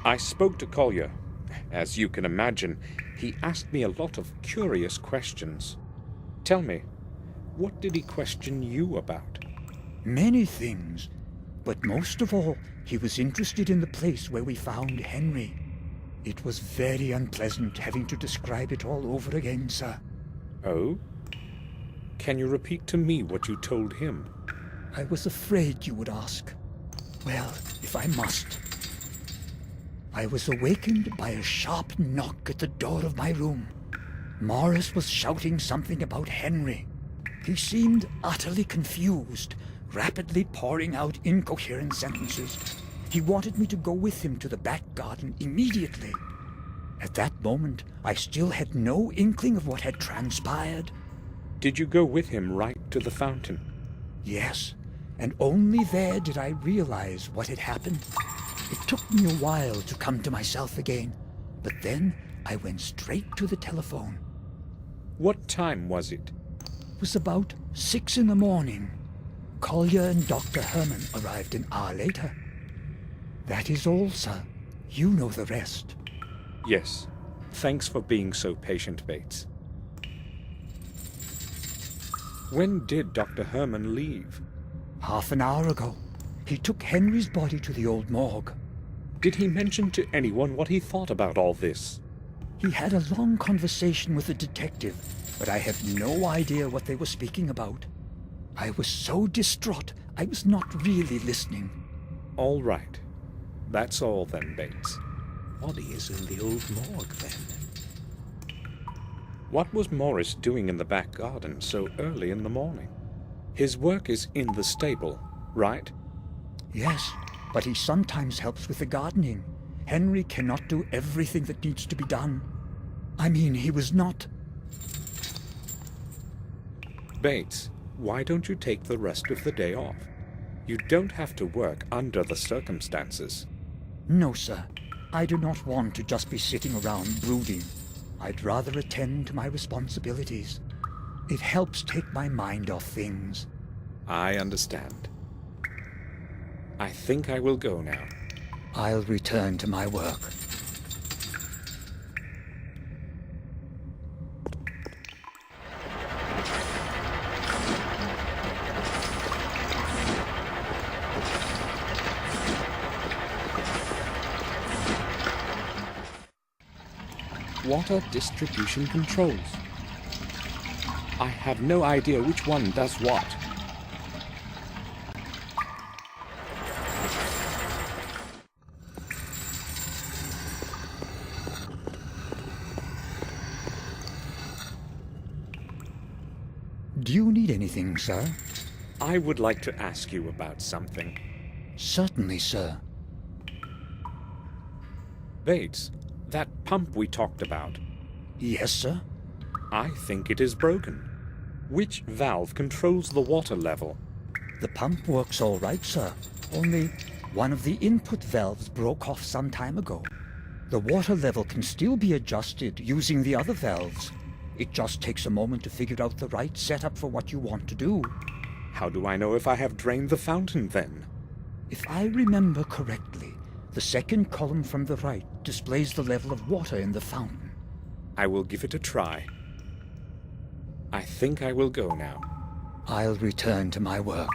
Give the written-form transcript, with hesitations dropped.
I spoke to Collier. As you can imagine, he asked me a lot of curious questions. Tell me, what did he question you about? Many things, but most of all, he was interested in the place where we found Henry. It was very unpleasant having to describe it all over again, sir. Oh? Can you repeat to me what you told him? I was afraid you would ask. Well, if I must. I was awakened by a sharp knock at the door of my room. Morris was shouting something about Henry. He seemed utterly confused, rapidly pouring out incoherent sentences. He wanted me to go with him to the back garden immediately. At that moment, I still had no inkling of what had transpired. Did you go with him right to the fountain? Yes, and only there did I realize what had happened. It took me a while to come to myself again, but then I went straight to the telephone. What time was it? It was about 6 in the morning. Collier and Dr. Herman arrived an hour later. That is all, sir. You know the rest. Yes. Thanks for being so patient, Bates. When did Dr. Herman leave? Half an hour ago. He took Henry's body to the old morgue. Did he mention to anyone what he thought about all this? He had a long conversation with a detective, but I have no idea what they were speaking about. I was so distraught, I was not really listening. All right. That's all then, Bates. Body is in the old morgue, then. What was Morris doing in the back garden so early in the morning? His work is in the stable, right? Yes, but he sometimes helps with the gardening. Henry cannot do everything that needs to be done. I mean, he was not... Bates, why don't you take the rest of the day off? You don't have to work under the circumstances. No, sir. I do not want to just be sitting around brooding. I'd rather attend to my responsibilities. It helps take my mind off things. I understand. I think I will go now. I'll return to my work. Water distribution controls. I have no idea which one does what. Do you need anything, sir? I would like to ask you about something. Certainly, sir. Bates, that pump we talked about, Yes, sir? I think it is broken. Which valve controls the water level? The pump works all right, sir. Only one of the input valves broke off some time ago. The water level can still be adjusted using the other valves. It just takes a moment to figure out the right setup for what you want to do. How do I know if I have drained the fountain then? If I remember correctly, the second column from the right displays the level of water in the fountain. I will give it a try. I think I will go now. I'll return to my work.